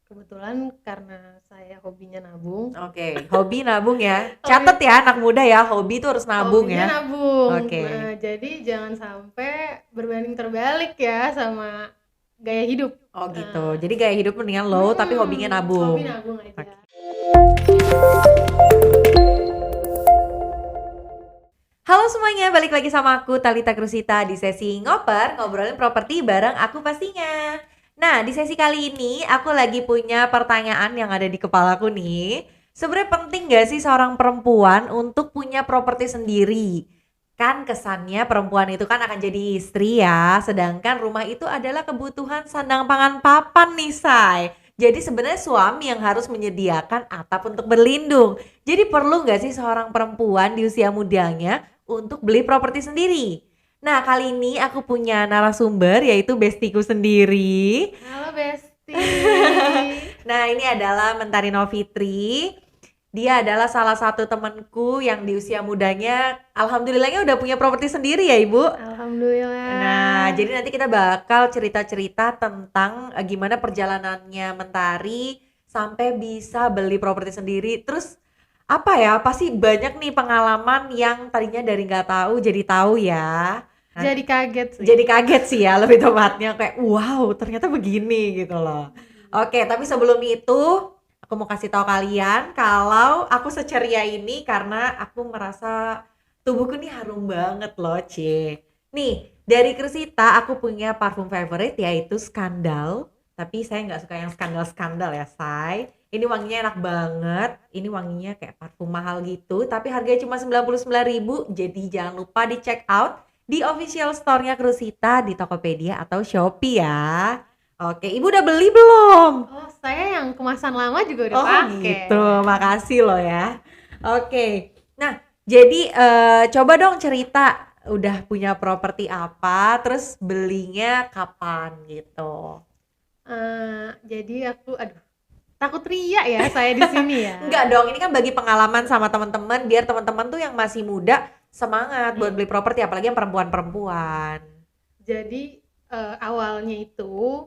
Kebetulan karena saya hobinya nabung, Oke, hobi nabung ya. hobi Catet ya anak muda ya, hobi tuh harus nabung hobinya ya. nabung. Oke. Nah, jadi jangan sampai berbanding terbalik ya sama gaya hidup. Oh gitu. Nah, Jadi gaya hidup mendingan low tapi hobinya hobi nabung. nabung aja. Oke. Halo semuanya, balik lagi sama aku Talita Krusita di sesi ngoper, ngobrolin properti bareng aku pastinya. Nah, di sesi kali ini aku lagi punya pertanyaan yang ada di kepalaku nih. Sebenarnya penting gak sih seorang perempuan untuk punya properti sendiri? Kan kesannya perempuan itu kan akan jadi istri ya, sedangkan rumah itu adalah kebutuhan sandang pangan papan nih, Say. Jadi sebenarnya suami yang harus menyediakan atap untuk berlindung. Jadi perlu nggak sih seorang perempuan di usia mudanya untuk beli properti sendiri? Nah, kali ini aku punya narasumber yaitu bestiku sendiri. Halo Besti. Nah, ini adalah Mentari Novitri. Dia adalah salah satu temanku yang di usia mudanya alhamdulillahnya udah punya properti sendiri ya, Ibu. Nah, Alhamdulillah. jadi nanti kita bakal cerita-cerita tentang gimana perjalanannya Mentari sampai bisa beli properti sendiri. Terus apa ya? Pasti banyak nih pengalaman yang tadinya dari nggak tahu jadi tahu ya. Nah, Jadi kaget sih. jadi kaget sih ya lebih tepatnya kayak wow ternyata begini gitu loh. Oke, tapi sebelum itu aku mau kasih tahu kalian kalau aku seceria ini karena aku merasa tubuhku nih harum banget loh, Cie. Nih, dari Krisita aku punya parfum favorite yaitu Skandal. Tapi saya nggak suka yang skandal-skandal ya, Say. Ini wanginya enak banget. Ini wanginya kayak parfum mahal gitu. Tapi harganya cuma 99.000. Jadi jangan lupa di check out di official store-nya Krusita di Tokopedia atau Shopee ya. Oke, Ibu udah beli belum? Oh, saya yang kemasan lama juga udah Oh pakai. gitu, makasih loh ya. Oke, nah jadi coba dong cerita udah punya properti apa, terus belinya kapan gitu. Jadi aku aduh, takut riak ya saya di sini ya. Enggak dong, ini kan bagi pengalaman sama teman-teman biar teman-teman tuh yang masih muda semangat buat Hmm. beli properti apalagi yang perempuan-perempuan. Jadi, awalnya itu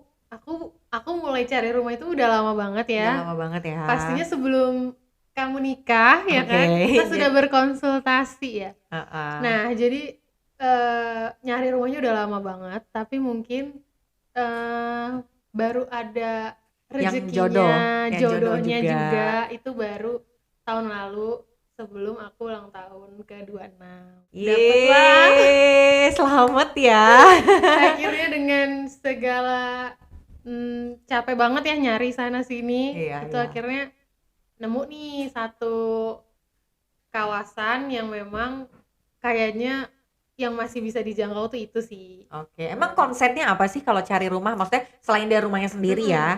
aku mulai cari rumah itu udah lama banget Udah ya. lama banget ya. Pastinya sebelum kamu nikah ya Oke. kan, kita sudah berkonsultasi ya. Heeh. Nah jadi, nyari rumahnya udah lama banget, tapi mungkin, eee, baru ada rezekinya, Yang jodoh jodohnya juga. juga itu baru tahun lalu sebelum aku ulang tahun ke-26. Dapatlah Yeay, selamat ya. akhirnya dengan segala, capek banget ya nyari sana sini, Iya, itu iya. akhirnya nemu nih satu kawasan yang memang kayaknya yang masih bisa dijangkau tuh itu sih. Oke, emang konsepnya apa sih kalau cari rumah? Maksudnya selain dari rumahnya sendiri Mhm, ya?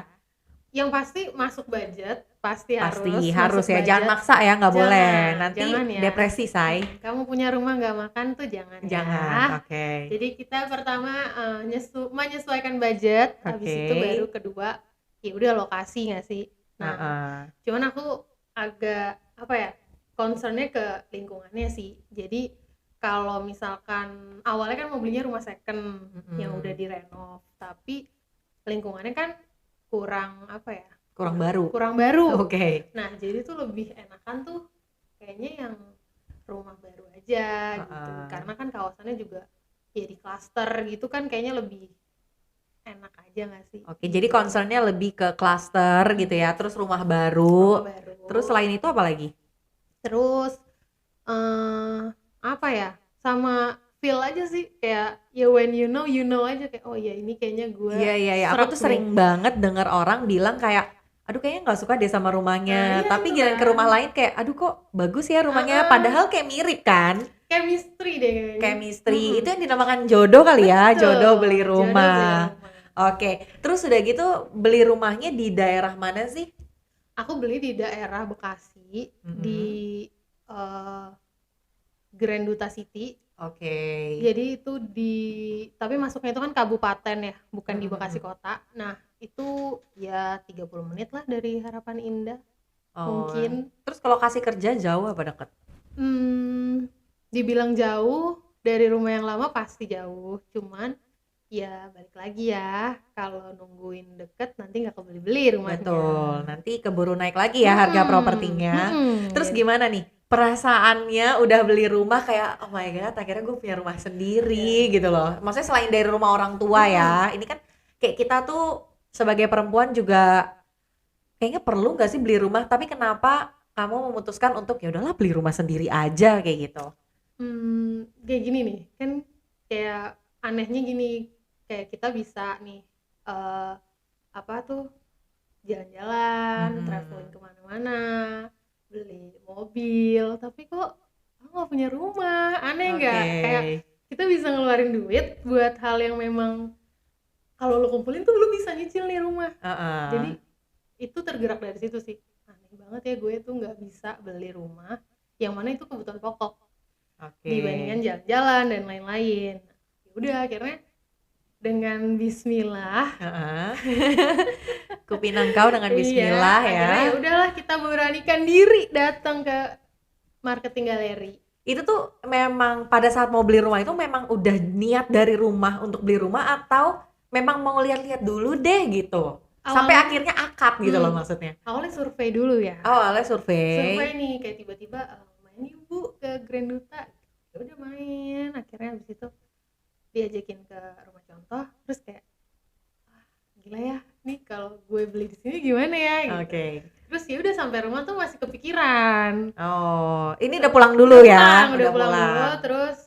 yang pasti masuk budget, pasti Pasti harus harus masuk ya, jangan budget. maksa ya, nggak boleh. Jangan Nanti ya, depresi, say. kamu punya rumah nggak makan tuh jangan Jangan, ya. oke. Jadi kita pertama, menyesuaikan budget, habis Oke. itu baru kedua, ya udah lokasi nggak sih. Nah, Heeh. cuman aku agak apa ya, concern-nya ke lingkungannya sih. Jadi kalau misalkan awalnya kan mau belinya rumah second yang udah Mm-mm. direnov, tapi lingkungannya kan kurang apa ya, Kurang baru. kurang baru. Oke. Nah, jadi tuh lebih enakan tuh kayaknya yang rumah baru aja gitu. Heeh. Karena kan kawasannya juga ya di klaster gitu kan kayaknya lebih enak aja nggak sih? Oke, jadi Gitu. concernnya lebih ke klaster gitu ya, terus rumah baru. Rumah baru. Terus selain itu apa lagi? Terus apa ya? Sama feel aja sih kayak ya when you know aja kayak oh ya ini kayaknya gue Iya, iya, iya. Aku serap tuh nih. sering banget dengar orang bilang kayak, aduh kayaknya nggak suka deh sama rumahnya. Nah, iya Tapi itu giliran ke kan. rumah lain kayak, aduh kok bagus ya rumahnya. Heeh. Padahal kayak mirip kan. Chemistry deh kayaknya. Chemistry. Itu yang dinamakan jodoh kali ya. Jodoh beli Betul. Jodoh beli rumah. rumah. Oke. Terus udah gitu beli rumahnya di daerah mana sih? Aku beli di daerah Bekasi di Mm-mm. eh, Grand Duta City. Oke. Jadi itu tapi masuknya itu kan kabupaten ya, bukan di Bekasi Mm-mm. kota. Nah, itu ya 30 menit lah dari Harapan Indah Oh. mungkin. Terus kalau kasih kerja jauh apa deket? Dibilang jauh dari rumah yang lama pasti jauh, cuman ya balik lagi ya, kalau nungguin deket nanti nggak kebeli-beli rumahnya. Betul, nanti keburu naik lagi ya harga propertinya. Terus Gitu. gimana nih perasaannya udah beli rumah kayak oh my god akhirnya gue punya rumah sendiri gitu loh. Maksudnya selain dari rumah orang tua ya, ini kan kayak kita tuh sebagai perempuan juga kayaknya perlu nggak sih beli rumah? Tapi kenapa kamu memutuskan untuk ya udahlah beli rumah sendiri aja kayak gitu? Kayak gini nih, kan kayak anehnya gini, kayak kita bisa nih, apa tuh, jalan-jalan, traveling Mm-mm. kemana-mana, beli mobil, tapi kok aku nggak punya rumah, aneh Oke. nggak? Kayak kita bisa ngeluarin duit buat hal yang memang kalau lo kumpulin tuh lo bisa nyicil nih rumah. Heeh. Jadi itu tergerak dari situ sih. Aneh banget ya gue tuh nggak bisa beli rumah yang mana itu kebutuhan pokok Oke. dibandingkan jalan-jalan dan lain-lain. Ya udah akhirnya dengan bismillah Heeh. Kupinang kau dengan bismillah ya. akhirnya ya udahlah kita beranikan diri datang ke marketing galeri. Itu tuh memang pada saat mau beli rumah itu memang udah niat dari rumah untuk beli rumah atau memang mau lihat-lihat dulu deh gitu. Sampai Awalnya akhirnya akad gitu loh maksudnya. awalnya survei dulu ya. Awalnya survei. Survei nih kayak tiba-tiba main yuk Bu ke Grand Duta. Ya udah main, akhirnya habis itu diajakin ke rumah contoh, terus kayak gila ya nih kalau gue beli di sini gimana ya gitu. Oke. Terus ya udah sampai rumah tuh masih kepikiran. Oh, ini udah pulang dulu ya? Udah pulang dulu, terus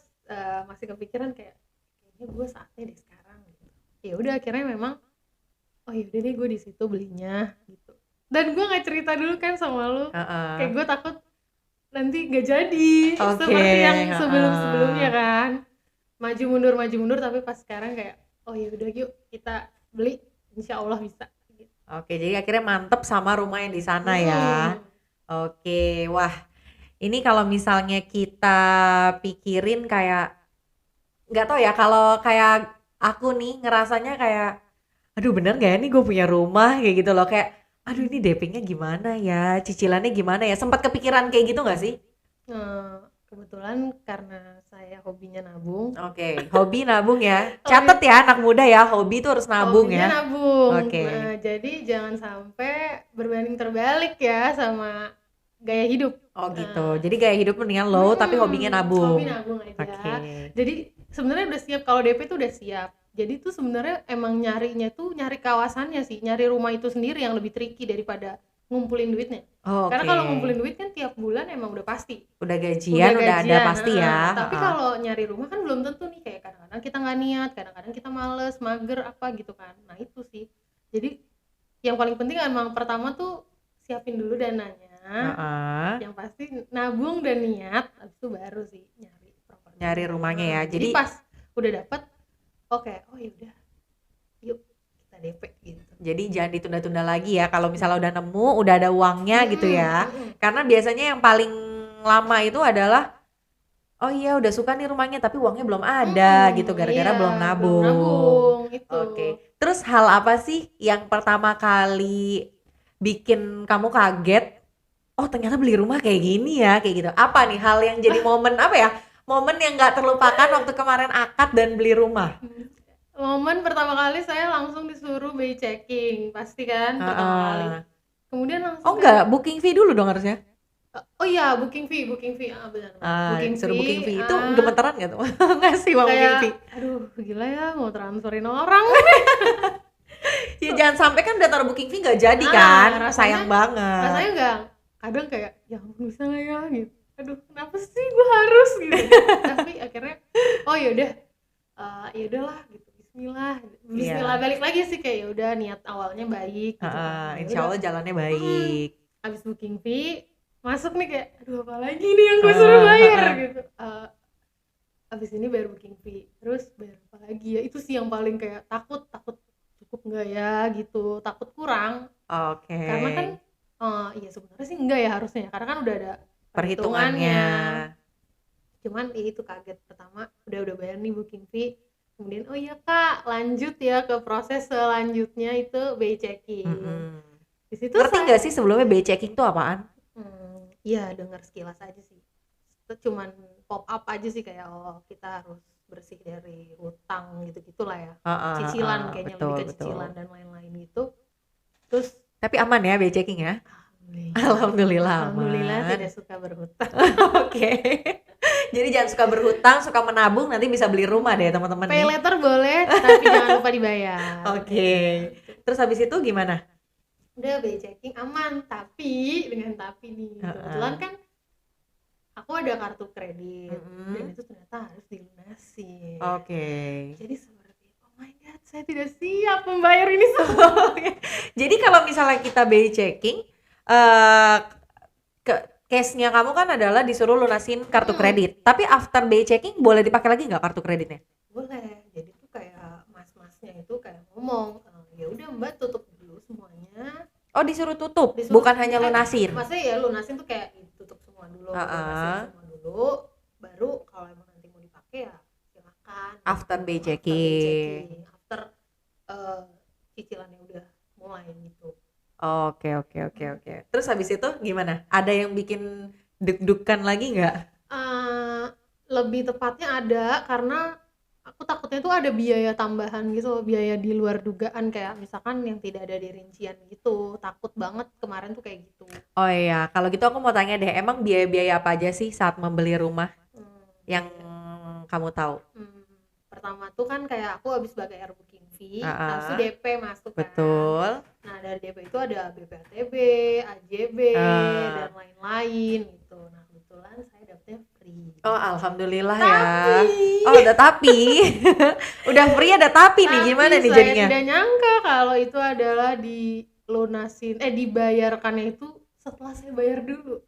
masih kepikiran kayak kayaknya gue saatnya deh sekarang gitu. Ya udah akhirnya memang oh yaudah deh gue di situ belinya gitu. Dan gue nggak cerita dulu kan sama lu, kayak gue takut nanti gak jadi seperti yang sebelum-sebelumnya kan, maju mundur tapi pas sekarang kayak oh yaudah yuk kita beli, insya Allah bisa gitu. Oke, jadi akhirnya mantep sama rumah yang di sana ya. Oke, wah ini kalau misalnya kita pikirin kayak nggak tahu ya kalau kayak aku nih ngerasanya kayak aduh bener gak ya nih gue punya rumah kayak gitu loh kayak aduh ini DP-nya gimana ya, cicilannya gimana ya, sempat kepikiran kayak gitu gak sih? Kebetulan karena saya hobinya nabung. Oke, hobi nabung ya. Catet ya anak muda ya, hobi tuh harus nabung Hobinya ya. nabung. Oke. Nah, jadi jangan sampai berbanding terbalik ya sama gaya hidup. Oh gitu. Jadi gaya hidup mendingan low tapi hobinya nabung. Hobi nabung aja. Oke. Jadi sebenarnya udah siap, kalau DP tuh udah siap. Jadi tuh sebenarnya emang nyarinya tuh nyari kawasannya sih, nyari rumah itu sendiri yang lebih tricky daripada ngumpulin duitnya. Oh, karena kalau ngumpulin duit kan tiap bulan emang udah pasti. Udah gajian, udah ada pasti ya. Tapi kalau nyari rumah kan belum tentu nih, kayak kadang-kadang kita nggak niat, kadang-kadang kita males, mager apa gitu kan. Nah itu sih. Jadi yang paling penting emang pertama tuh siapin dulu dananya. Yang pasti nabung dan niat, habis itu baru sih nyari rumahnya ya. Jadi pas udah dapet, oke, oh yaudah, yuk kita DP gitu. Jadi jangan ditunda-tunda lagi ya. Kalau misalnya udah nemu, udah ada uangnya gitu ya. Karena biasanya yang paling lama itu adalah oh iya udah suka nih rumahnya tapi uangnya belum ada gitu gara-gara belum nabung. Itu. Oke. Terus hal apa sih yang pertama kali bikin kamu kaget? Oh ternyata beli rumah kayak gini ya, kayak gitu. Apa nih hal yang jadi momen apa ya? Momen yang nggak terlupakan waktu kemarin akad dan beli rumah. Momen pertama kali saya langsung disuruh BI checking, pasti kan pertama kali. Kemudian langsung oh enggak, booking fee dulu dong harusnya. Oh iya, booking fee, benar. Booking fee itu gemeteran nggak tuh ngasih uang booking fee? Aduh gila ya, mau transferin orang. Ya jangan sampai kan udah taruh booking fee nggak jadi kan, sayang banget. Rasanya nggak, kadang kayak ya ampun bisa nggak ya gitu. Aduh kenapa sih gue harus gitu. Tapi akhirnya oh yaudah, ya udahlah gitu. Bismillah balik lagi sih kayak ya udah niat awalnya baik gitu. Insya Allah jalannya baik. Abis booking fee masuk nih kayak aduh apa lagi nih yang gue suruh bayar gitu. Abis ini bayar booking fee, terus bayar apa lagi ya, itu sih yang paling kayak takut cukup nggak ya gitu, takut kurang. Karena kan iya sebenarnya sih enggak ya harusnya, karena kan udah ada perhitungannya. Cuman ya itu kaget pertama udah bayar nih booking fee. Kemudian oh iya Kak, lanjut ya ke proses selanjutnya itu BI checking. Di situ ngerti nggak sih sebelumnya BI checking itu apaan? Iya dengar sekilas aja sih. Itu cuman pop up aja sih kayak oh kita harus bersih dari hutang gitu-gitulah ya. Heeh, Cicilan heeh, kayaknya betul, lebih ke betul. cicilan dan lain-lain gitu. Terus Tapi aman ya BI checking ya? Alhamdulillah alhamdulillah aman. tidak suka berhutang. Oke. Jadi jangan suka berhutang, suka menabung, nanti bisa beli rumah deh teman-teman Pay nih. letter boleh, tapi jangan lupa dibayar. Oke. Terus habis itu gimana? Udah BI checking aman, tapi dengan tapi nih. Kebetulan kan aku ada kartu kredit dan itu ternyata harus dilunasin. Oke. Jadi seperti oh my god, saya tidak siap membayar ini semua. Jadi kalau misalnya kita BI checking, case-nya kamu kan adalah disuruh lunasin kartu kredit. Tapi after BI checking boleh dipakai lagi nggak kartu kreditnya? Boleh. Jadi tuh kayak mas-masnya itu kayak ngomong, ya udah Mbak tutup dulu semuanya. Oh disuruh tutup, bukan hanya lunasin. Maksudnya ya lunasin tuh kayak ditutup semua dulu, lunasin semua dulu, baru kalau emang nanti mau dipakai ya silakan. After BI checking. After cicilannya udah mulai gitu. Oke. Terus habis itu gimana? Ada yang bikin deg-degan lagi nggak? Lebih tepatnya ada, karena aku takutnya tuh ada biaya tambahan gitu, biaya di luar dugaan kayak misalkan yang tidak ada di rincian gitu. Takut banget kemarin tuh kayak gitu. Oh iya, kalau gitu aku mau tanya deh, emang biaya-biaya apa aja sih saat membeli rumah yang kamu tahu? Pertama tuh kan kayak aku habis bayar booking fee, habis itu DP masuk kan. Betul. Nah dari DP itu ada BPATB, AJB, dan lain-lain gitu. Nah kebetulan saya dapetnya free. Oh alhamdulillah ya. Oh ada tapi. Udah free ada tapi nih, gimana nih jadinya? Saya tidak nyangka kalau itu adalah dilunasin, dibayarkannya itu setelah saya bayar dulu.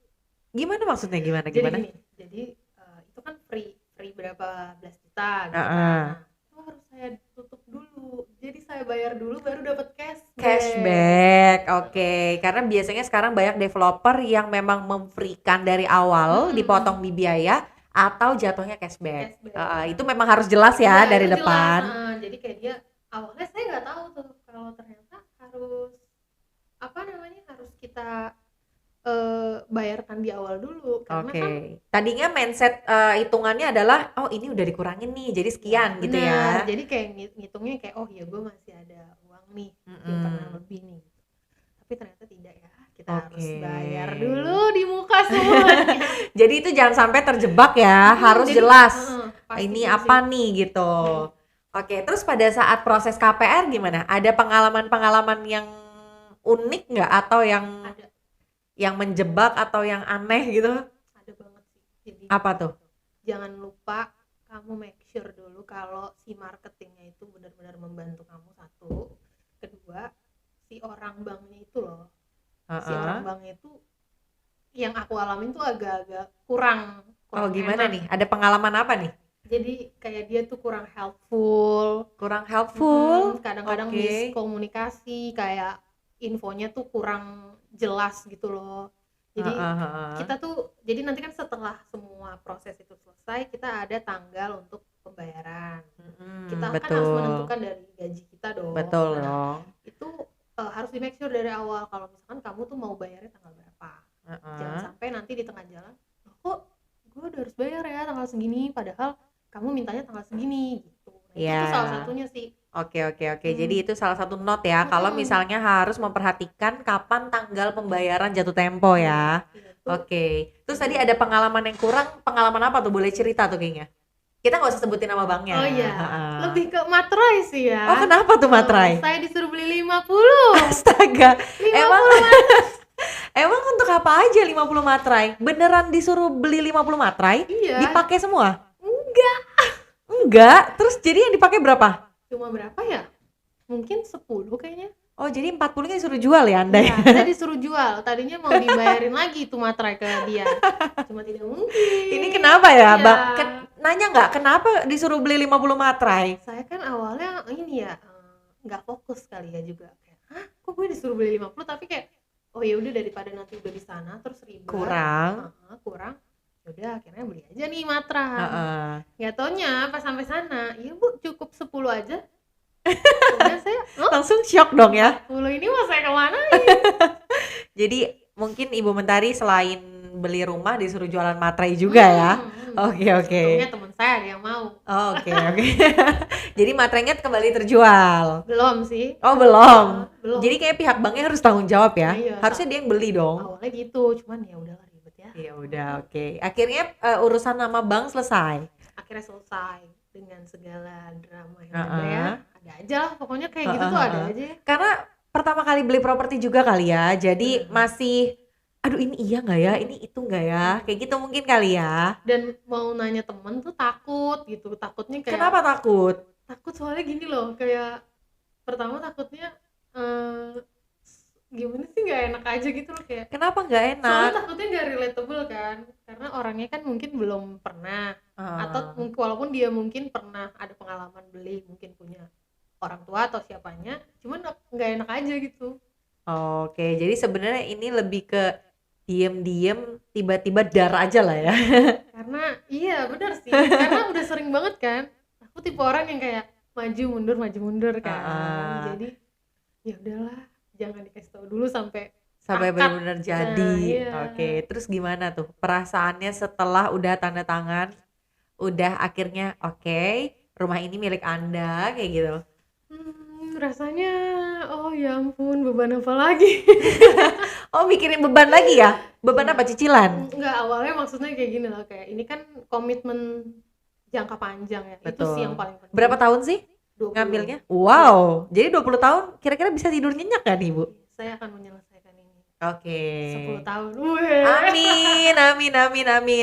Gimana maksudnya gimana? Jadi itu kan free berapa belas juta gitu kan. Itu harus saya tutup dulu. Jadi saya bayar dulu baru dapat Cashback. Oke. Karena biasanya sekarang banyak developer yang memang memfreekan dari awal, dipotong di biaya atau jatuhnya cashback. Itu memang harus jelas ya dari depan. Jadi kayak dia awalnya saya nggak tahu tuh kalau ternyata harus harus kita bayarkan di awal dulu karena kan tadinya mindset hitungannya adalah oh ini udah dikurangin nih jadi sekian gitu ya. Jadi kayak ngitungnya kayak oh ya gue masih ada uang nih simpanan lebih nih, tapi ternyata tidak ya, kita harus bayar dulu di muka semuanya. Jadi itu jangan sampai terjebak ya, harus jadi, jelas ini apa nih gitu. Oke, terus pada saat proses KPR gimana? Ada pengalaman-pengalaman yang unik nggak atau yang menjebak atau yang aneh gitu? Ada banget sih. Jadi, apa tuh? Jangan lupa kamu make sure dulu kalau si marketingnya itu benar-benar membantu kamu, satu. Kedua, si orang banknya itu loh. Si orang banknya itu yang aku alamin tuh agak-agak kurang Oh gimana nih? Ada pengalaman apa nih? Jadi kayak dia tuh kurang helpful. Kadang-kadang miskomunikasi, kayak infonya tuh kurang jelas gitu loh. Jadi kita tuh, jadi nanti kan setelah semua proses itu selesai, kita ada tanggal untuk pembayaran. Kita kan harus menentukan dari gaji kita dong. Betul dong. Itu harus di make sure dari awal kalau misalkan kamu tuh mau bayarnya tanggal berapa. Jangan sampai nanti di tengah jalan, kok gue udah harus bayar ya tanggal segini, padahal kamu mintanya tanggal segini gitu. Itu salah satunya sih. Oke. Jadi itu salah satu note ya. Kalau misalnya harus memperhatikan kapan tanggal pembayaran jatuh tempo ya. Oke. Terus tadi ada pengalaman yang kurang. Pengalaman apa tuh? Boleh cerita tuh kayaknya. Kita nggak usah sebutin nama banknya. Oh iya. Lebih ke materai sih ya. Oh kenapa tuh materai? Saya disuruh beli 50. Astaga. Emang untuk apa aja 50 materai? Beneran disuruh beli 50 materai? Iya. Dipakai semua? Enggak. Terus jadi yang dipakai berapa? Cuma berapa ya? Mungkin 10 kayaknya. Oh jadi 40-nya disuruh jual ya Anda? Iya, saya disuruh jual. Tadinya mau dibayarin lagi tuh materai ke dia. Cuma tidak mungkin. Ini kenapa ya? Nanya nggak kenapa disuruh beli 50 materai? Saya kan awalnya ini ya nggak fokus kali ya juga. Kayak, kok gue disuruh beli 50 tapi kayak oh ya udah daripada nanti udah di sana terus ribet. Kurang. Udah akhirnya beli aja nih materai. Nggak taunya pas sampai sana, iya bu cukup 10 aja. Udah saya langsung shock dong ya. 10 ini mau saya kemanain? Jadi mungkin Ibu Mentari selain beli rumah disuruh jualan materai juga ya. Oke. Untungnya teman saya ada yang mau. Oh, oke. Jadi Matrenget kembali terjual. Belum sih. Oh, belum. Belum. Jadi kayak pihak banknya harus tanggung jawab ya. Iya, Harusnya dia yang beli dong. awalnya gitu, cuman ya udahlah ribet ya. Ya udah, oke. Akhirnya urusan nama bank selesai. Akhirnya selesai dengan segala drama yang Uh-uh. ada ya. Ada aja lah, pokoknya kayak gitu tuh ada aja ya. Karena pertama kali beli properti juga kali ya. Jadi masih aduh ini iya nggak ya, ini itu nggak ya, kayak gitu mungkin kali ya. Dan mau nanya temen tuh takut gitu, takutnya kayak Kenapa takut? takut soalnya gini loh, kayak pertama takutnya gimana sih, nggak enak aja gitu loh, kayak Kenapa nggak soalnya enak? takutnya nggak relatable kan, karena orangnya kan mungkin belum pernah, atau Ah. walaupun dia mungkin pernah ada pengalaman beli, mungkin punya orang tua atau siapanya, cuman nggak enak aja gitu. Oke, jadi sebenarnya ini lebih ke diem-diem tiba-tiba dar aja lah ya. Karena iya benar sih, karena udah sering banget kan, aku tipe orang yang kayak maju mundur kan. Jadi ya udahlah, jangan dikasih tahu dulu sampai akad. benar-benar jadi. iya. Oke, terus gimana tuh perasaannya setelah udah tanda tangan, udah akhirnya oke, rumah ini milik Anda kayak gitu. Rasanya oh ya ampun, beban apa lagi. Oh, mikirin beban lagi ya? Beban apa, cicilan? Enggak, awalnya maksudnya kayak gini loh, kayak ini kan komitmen jangka panjang ya. Itu sih yang paling penting. Berapa tahun sih 20. ngambilnya? Wow, jadi 20 tahun kira-kira bisa tidur nyenyak kan Ibu? Saya akan menyelesaikan ini. Oke. 10 tahun.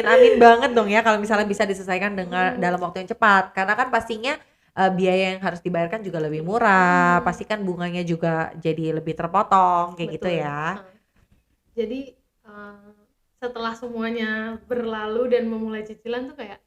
Amin banget dong ya kalau misalnya bisa diselesaikan dengan dalam waktu yang cepat. Karena kan pastinya biaya yang harus dibayarkan juga lebih murah, pasti kan bunganya juga jadi lebih terpotong kayak gitu Betul. ya. Jadi setelah semuanya berlalu dan memulai cicilan tuh kayak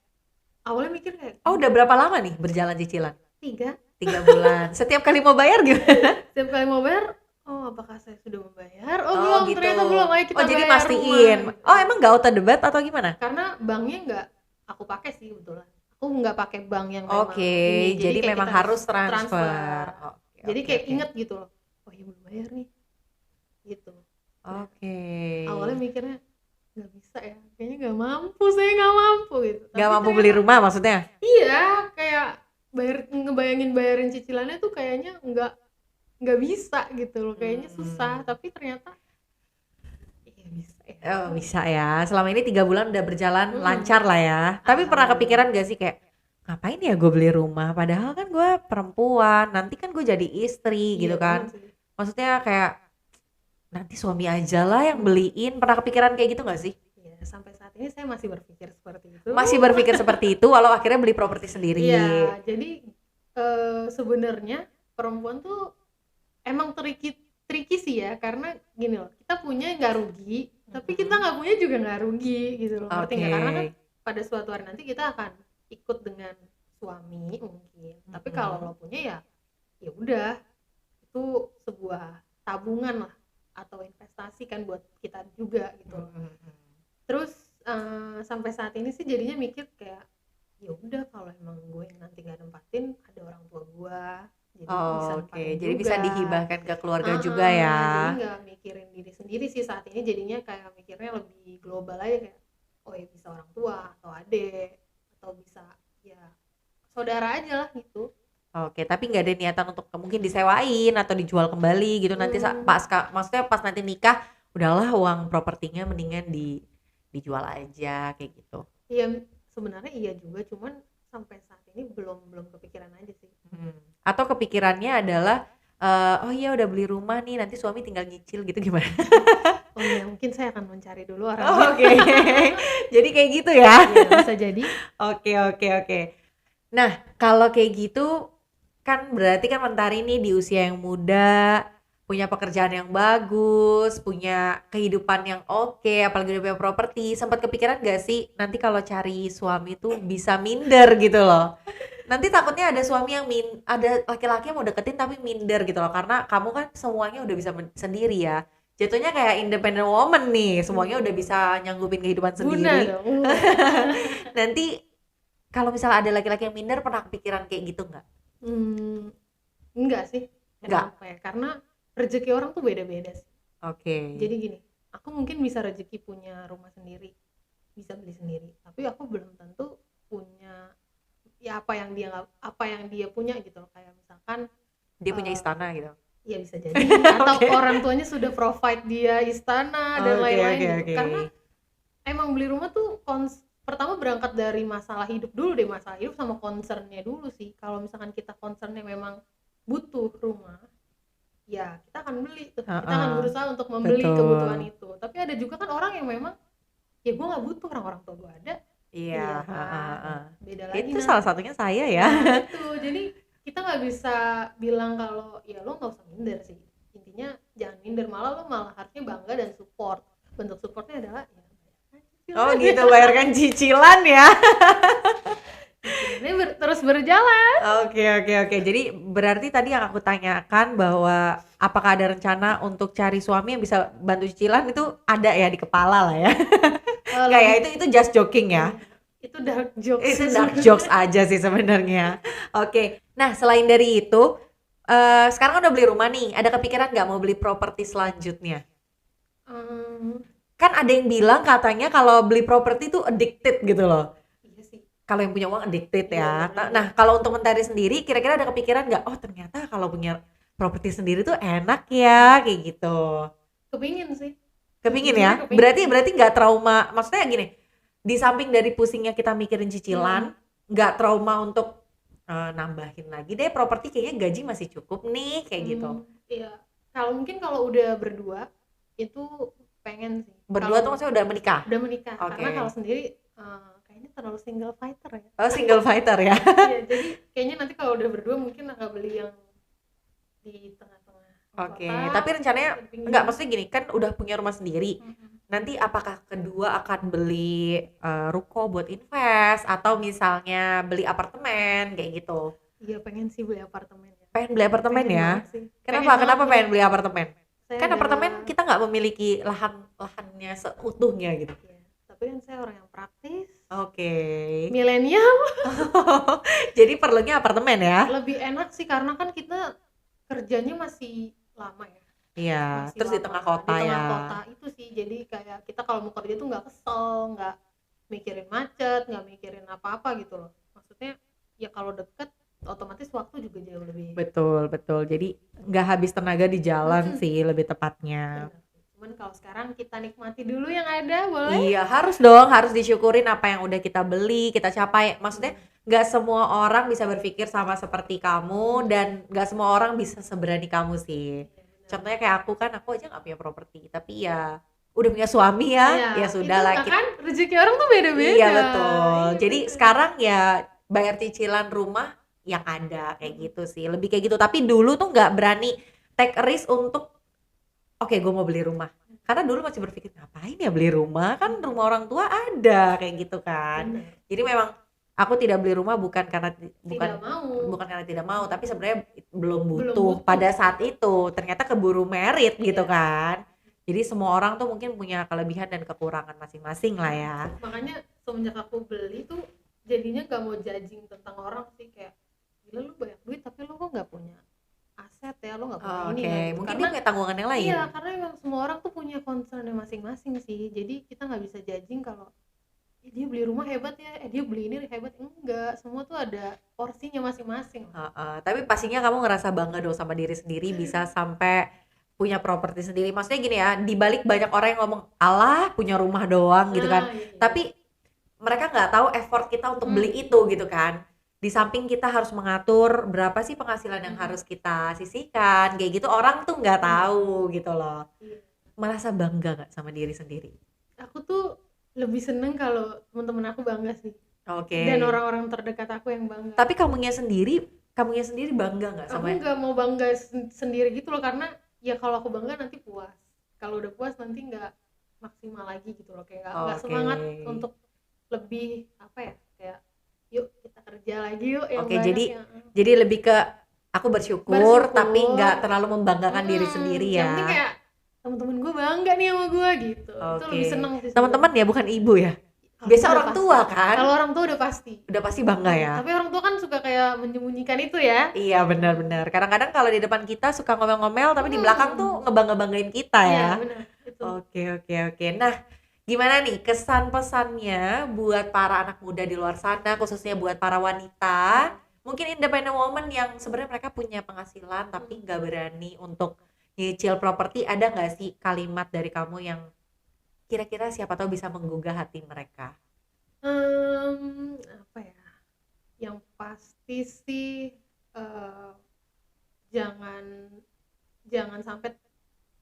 awalnya mikir kayak Oh, udah berapa lama nih berjalan cicilan? 3 bulan. Setiap kali mau bayar gimana? Setiap kali mau bayar, oh apakah saya sudah membayar? Oh, Oh, belum, gitu. ternyata belum. Ayo kita Oh, jadi bayar mastiin. rumah. Oh, emang nggak auto debit atau gimana? Karena banknya nggak aku pakai sih kebetulan. Aku nggak pakai bank yang Oke, memang ini. jadi kayak memang kita harus transfer. Oke, Jadi oke, kayak oke. inget gitu loh. Oh iya belum bayar nih. Gitu. Oke. Awalnya mikirnya nggak bisa ya. Kayaknya nggak mampu, saya nggak mampu gitu. Nggak Tapi mampu ternyata- beli rumah maksudnya? Iya, kayak ngebayangin bayarin cicilannya tuh kayaknya nggak bisa gitu loh. Kayaknya susah, tapi ternyata iya bisa ya. Oh, bisa ya. Selama ini 3 bulan udah berjalan lancar lah ya. Tapi pernah kepikiran gak sih kayak ngapain ya gue beli rumah? Padahal kan gue perempuan, nanti kan gue jadi istri gitu Iya, kan. bener sih. Maksudnya kayak nanti suami aja lah yang beliin. Pernah kepikiran kayak gitu gak sih? Iya, sampai saat ini saya masih berpikir seperti itu. Masih berpikir seperti itu walau akhirnya beli properti sendiri. Iya, jadi sebenarnya perempuan tuh emang tricky sih ya, karena gini loh, kita punya nggak rugi, tapi kita nggak punya juga nggak rugi gitu loh, ngerti nggak? Karena kan pada suatu hari nanti kita akan ikut dengan suami mungkin, tapi kalau lo punya ya udah, itu sebuah tabungan lah atau investasi kan buat kita juga gitu loh. Terus sampai saat ini sih jadinya mikir kayak ya udah, kalau emang gue yang nanti nggak nempatin, ada orang tua gue, jadi bisa nempatin jadi juga. bisa dihibahkan ke keluarga juga ya. Jadi nggak mikirin diri sendiri sih saat ini, jadinya kayak mikirnya lebih global aja, kayak oh ya bisa orang tua atau adik atau bisa ya saudara aja lah gitu. Oke, tapi nggak ada niatan untuk mungkin disewain atau dijual kembali gitu nanti maksudnya pas nanti nikah udahlah uang propertinya mendingan dijual aja kayak gitu. Iya, sebenarnya iya juga, cuman sampai saat ini belum kepikiran aja sih. Atau kepikirannya adalah oh iya udah beli rumah nih, nanti suami tinggal nyicil gitu gimana? Oh iya, mungkin saya akan mencari dulu orangnya. Oke. Jadi kayak gitu ya. Iya, bisa jadi. Oke. Nah, kalau kayak gitu kan berarti kan Mentari nih di usia yang muda, punya pekerjaan yang bagus, punya kehidupan yang oke, apalagi udah punya properti. Sempat kepikiran gak sih nanti kalau cari suami tuh bisa minder gitu loh? Nanti takutnya ada suami yang ada laki-laki yang mau deketin tapi minder gitu loh, karena kamu kan semuanya udah bisa sendiri ya. Jatuhnya kayak independent woman nih, semuanya udah bisa nyanggupin kehidupan sendiri. Guna dong. Nanti kalau misalnya ada laki-laki yang minder, pernah kepikiran kayak gitu nggak? Enggak sih. Enggak. Kenapa ya? Karena rezeki orang tuh beda-beda sih. Oke. Jadi gini, aku mungkin bisa rezeki punya rumah sendiri, bisa beli sendiri, tapi aku belum tentu punya ya apa yang dia punya gitu loh, kayak misalkan Dia punya eh, istana gitu. ya bisa jadi atau Oke. orang tuanya sudah provide dia istana dan Oke, lain-lain oke, gitu. oke. Karena emang beli rumah tuh pertama berangkat dari masalah hidup dulu deh, masalah hidup sama concernnya dulu sih. Kalau misalkan kita concernnya memang butuh rumah, ya kita akan beli tuh, kita akan Heeh, berusaha untuk membeli kebutuhan betul. itu. Tapi ada juga kan orang yang memang ya gue nggak butuh, orang tua gue ada, Iya, iya heeh, kan, heeh. beda lagi Itu salah nanti. satunya saya ya. Nah itu jadi kita nggak bisa bilang kalau ya lo nggak usah minder sih, intinya jangan minder, malah harusnya bangga dan support. Bentuk supportnya adalah ya Oh cicilan. gitu, bayarkan cicilan ya. Cicilannya terus berjalan. Oke, oke, oke. Jadi berarti tadi yang aku tanyakan bahwa apakah ada rencana untuk cari suami yang bisa bantu cicilan, itu ada ya di kepala lah ya. Enggak ya, Lebih itu just joking ya. itu dark jokes Itu sih dark sebenarnya. jokes aja sih sebenarnya. Oke. Nah, selain dari itu, sekarang kan udah beli rumah nih, ada kepikiran nggak mau beli properti selanjutnya? Ehm, Kan ada yang bilang katanya kalau beli properti tuh addicted gitu loh. iya sih. Kalau yang punya uang addicted Iya ya. Nah, benar. kalau untuk Mentari sendiri, kira-kira ada kepikiran nggak? Oh ternyata kalau punya properti sendiri tuh enak ya, kayak gitu. Kepingin sih. Kepingin ya? Sejujurnya kepingin. Berarti nggak trauma. Maksudnya gini, di samping dari pusingnya kita mikirin cicilan, nggak trauma untuk nambahin lagi deh properti, kayaknya gaji masih cukup nih, kayak gitu. Iya. Kalau mungkin kalau udah berdua itu pengen sih. Berdua tuh Kalau maksudnya udah menikah? udah menikah, Oke. karena kalau sendiri kayaknya terlalu single fighter ya. Oh single fighter ya? Iya, jadi kayaknya nanti kalau udah berdua mungkin agak beli yang di tengah-tengah Oke, kota, tapi rencananya di pinggir. enggak, maksudnya gini, kan udah punya rumah sendiri. Mm-mm. Nanti apakah kedua akan beli ruko buat invest atau misalnya beli apartemen kayak gitu? Iya pengen sih beli apartemen ya. Pengen beli apartemen Pengen ya? banget sih. Pengen Kenapa? Kenapa banget pengen beli apartemen? Saya Kan apartemen adalah kita nggak memiliki lahannya seutuhnya gitu. ya, tapi kan saya orang yang praktis, Oke. milenial, Jadi perlunya apartemen ya? lebih enak sih karena kan kita kerjanya masih lama ya. Iya. Masih Terus di lama tengah kota di tengah ya? kota itu sih, jadi kayak kita kalau mau kerja tuh nggak kesel, nggak mikirin macet, nggak mikirin apa-apa gitu loh. Maksudnya ya kalau deket otomatis waktu juga jauh lebih Betul, betul. Jadi nggak habis tenaga di jalan Mm-mm. sih lebih tepatnya. bener. Cuman kalau sekarang kita nikmati dulu yang ada, boleh? Iya, harus dong, harus disyukurin apa yang udah kita beli, kita capai. Maksudnya nggak semua orang bisa berpikir sama seperti kamu dan nggak semua orang bisa seberani kamu sih. Iya, bener. Contohnya kayak aku aja nggak punya properti, tapi ya udah punya suami ya, ya sudah lah. itu kan rezeki orang tuh beda-beda. Iya betul. Iya, Jadi bener. sekarang ya bayar cicilan rumah yang ada kayak gitu sih, lebih kayak gitu. Tapi dulu tuh nggak berani take risk untuk oke gue mau beli rumah. Karena dulu masih berpikir ngapain ya beli rumah, kan rumah orang tua ada kayak gitu kan. Bener. Jadi memang aku tidak beli rumah bukan karena Tidak mau. bukan karena tidak mau, tapi sebenarnya belum Belum butuh butuh. pada saat itu. Ternyata keburu merit gitu Iya. kan. Jadi semua orang tuh mungkin punya kelebihan dan kekurangan masing-masing lah ya. Makanya semenjak aku beli tuh jadinya gak mau judging tentang orang sih, kayak gila lu banyak duit tapi lu kok gak punya aset ya, lu gak punya Oh, ini oke, nggak gitu. mungkin Karena dia punya tanggungan yang lain. iya, karena emang semua orang tuh punya concernnya masing-masing sih, jadi kita nggak bisa judging kalau dia beli rumah hebat ya, dia beli ini hebat, enggak, semua tuh ada porsinya masing-masing. Tapi pastinya kamu ngerasa bangga dong sama diri sendiri bisa sampai punya properti sendiri. Maksudnya gini ya, dibalik banyak orang yang ngomong alah punya rumah doang gitu kan. Iya. Tapi mereka nggak tahu effort kita untuk beli itu gitu kan. Di samping kita harus mengatur berapa sih penghasilan yang harus kita sisihkan, kayak gitu orang tuh nggak tahu gitu loh. Iya. Merasa bangga nggak sama diri sendiri? Aku tuh lebih seneng kalau teman-teman aku bangga sih, Oke. dan orang-orang terdekat aku yang bangga. Tapi kamunya sendiri bangga nggak Aku sama? nggak mau bangga sendiri gitu loh, karena ya kalau aku bangga nanti puas, kalau udah puas nanti nggak maksimal lagi gitu loh, kayak nggak Oke. semangat untuk lebih apa ya, kayak yuk kita kerja lagi yuk yang Oke, banyak jadi yang jadi lebih ke aku bersyukur tapi nggak terlalu membanggakan diri sendiri yang penting ya. kayak teman-teman gue bangga nih sama gue gitu. Itu Oke. lebih seneng sih Teman-teman ya, bukan ibu ya. sebenarnya. Biasa Udah orang pasti. tua kan. Kalau orang tua udah pasti. Udah pasti bangga ya. Tapi orang tua kan suka kayak menyembunyikan itu ya. Iya benar-benar. Kadang-kadang kalau di depan kita suka ngomel-ngomel tapi di belakang tuh ngebangga-banggain kita ya. Iya benar. Itu. Oke. Nah, Gimana nih kesan pesannya buat para anak muda di luar sana, khususnya buat para wanita, mungkin independent woman yang sebenarnya mereka punya penghasilan tapi nggak berani untuk nyicil properti, ada nggak sih kalimat dari kamu yang kira-kira siapa tahu bisa menggugah hati mereka? Apa ya, yang pasti sih, eee, jangan jangan sampai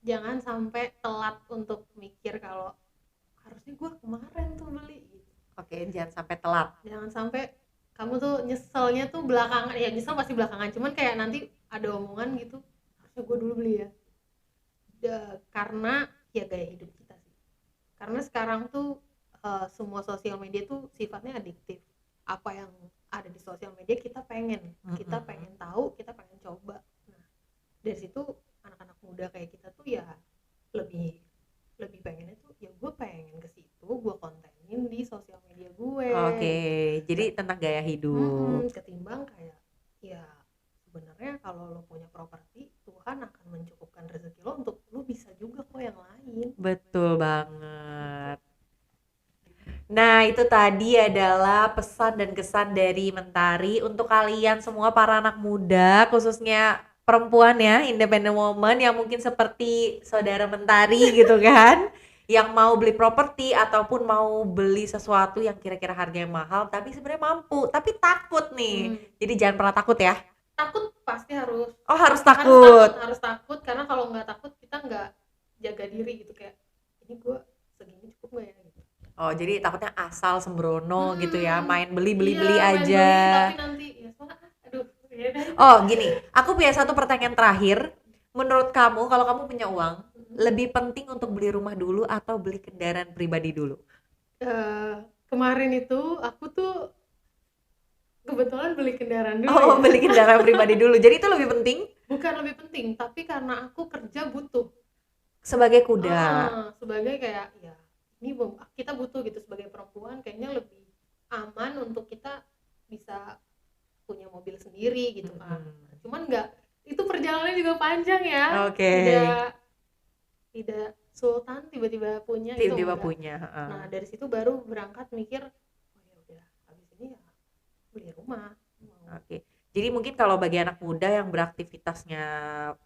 jangan sampai telat untuk mikir kalau harusnya gue kemarin tuh beli gitu. Oke, jangan sampai telat. Jangan sampai kamu tuh nyeselnya tuh belakangan, ya nyesel pasti belakangan, cuman kayak nanti ada omongan gitu, harusnya gue dulu beli ya. Karena ya gaya hidup kita sih. Karena sekarang tuh semua sosial media tuh sifatnya adiktif. Apa yang ada di sosial media kita pengen tahu, kita pengen coba. Nah, dari situ anak-anak muda kayak kita tuh ya lebih lebih pengennya tuh ya gue pengen ke situ, gue kontenin di sosial media gue. Oke, jadi tentang gaya hidup. Ketimbang kayak ya sebenarnya kalau lo punya properti, Tuhan akan mencukupkan rezeki lo untuk lo bisa juga kok yang lain. Betul banget. Nah, itu tadi adalah pesan dan kesan dari Mentari untuk kalian semua para anak muda, khususnya perempuan ya, independent woman yang mungkin seperti saudara Mentari gitu kan, yang mau beli properti ataupun mau beli sesuatu yang kira-kira harganya mahal, tapi sebenarnya mampu, tapi takut nih. Jadi jangan pernah takut ya. Takut pasti harus. Oh, harus takut. Harus takut karena kalau nggak takut kita nggak jaga diri gitu, kayak ini gue segini cukup nggak ya gitu. Oh, jadi takutnya asal sembrono gitu ya, main beli Iya, aja. tapi nanti ya soalnya aduh ya deh. Oh, gini, aku punya satu pertanyaan terakhir. Menurut kamu, kalau kamu punya uang, lebih penting untuk beli rumah dulu atau beli kendaraan pribadi dulu? Kemarin itu aku tuh kebetulan beli kendaraan dulu. Oh, beli kendaraan pribadi dulu. Jadi itu lebih penting Bukan lebih penting, tapi karena aku kerja butuh. sebagai kuda. Sebagai kayak ya ini kita butuh gitu sebagai perempuan, kayaknya lebih aman untuk kita bisa punya mobil sendiri gitu kan. Cuman nggak, itu perjalanannya juga panjang ya. Oke. Tidak sultan tiba-tiba punya Tiba-tiba gitu enggak. punya. Nah dari situ baru berangkat mikir, oh ya udah habis ini ya beli rumah. Oke. Jadi mungkin kalau bagi anak muda yang beraktivitasnya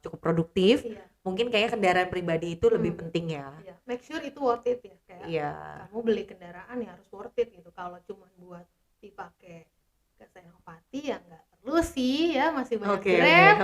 cukup produktif, Iya. mungkin kayaknya kendaraan pribadi itu lebih penting ya. Iya. Make sure itu worth it ya, kayak Iya. kamu beli kendaraan ya harus worth it gitu. Kalau cuma buat dipakai ke Senopati ya nggak perlu sih ya, masih banyak Grab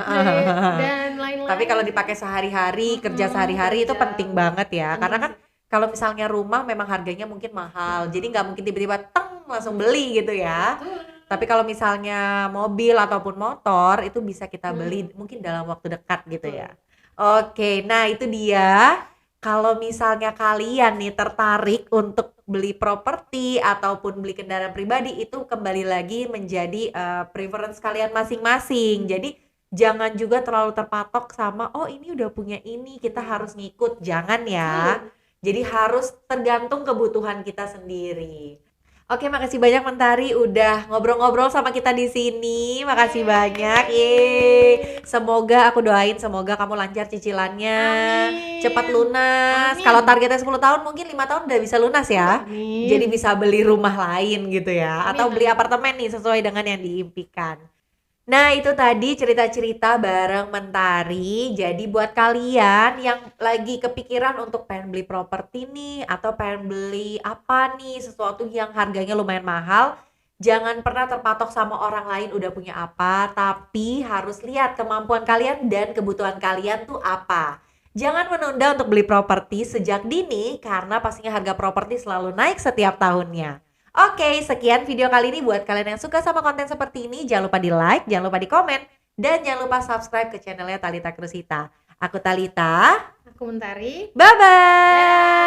dan lain-lain. Tapi kalau dipakai sehari-hari, kerja sehari-hari itu penting banget ya. Karena kan kalau misalnya rumah memang harganya mungkin mahal, jadi nggak mungkin tiba-tiba teng langsung beli gitu ya. Tapi kalau misalnya mobil ataupun motor itu bisa kita beli mungkin dalam waktu dekat gitu ya. Oke, nah itu dia. Kalau misalnya kalian nih tertarik untuk beli properti ataupun beli kendaraan pribadi, itu kembali lagi menjadi preference kalian masing-masing. Jadi jangan juga terlalu terpatok sama oh ini udah punya ini kita harus ngikut, jangan ya. Jadi harus tergantung kebutuhan kita sendiri. Oke, makasih banyak Mentari udah ngobrol-ngobrol sama kita di sini. Makasih banyak. Yeay. Semoga aku doain semoga kamu lancar cicilannya. Amin. Cepat lunas. Kalau targetnya 10 tahun mungkin 5 tahun udah bisa lunas ya. Amin. Jadi bisa beli rumah lain gitu ya. Amin, atau beli apartemen nih sesuai dengan yang diimpikan. Nah itu tadi cerita-cerita bareng Mentari. Jadi buat kalian yang lagi kepikiran untuk pengen beli properti nih, atau pengen beli apa nih, sesuatu yang harganya lumayan mahal, jangan pernah terpatok sama orang lain udah punya apa, tapi harus lihat kemampuan kalian dan kebutuhan kalian tuh apa. Jangan menunda untuk beli properti sejak dini karena pastinya harga properti selalu naik setiap tahunnya. Oke, sekian video kali ini. Buat kalian yang suka sama konten seperti ini, jangan lupa di like, jangan lupa di komen, dan jangan lupa subscribe ke channelnya Talitha Krusita. Aku Talitha. Aku Mentari. Bye-bye.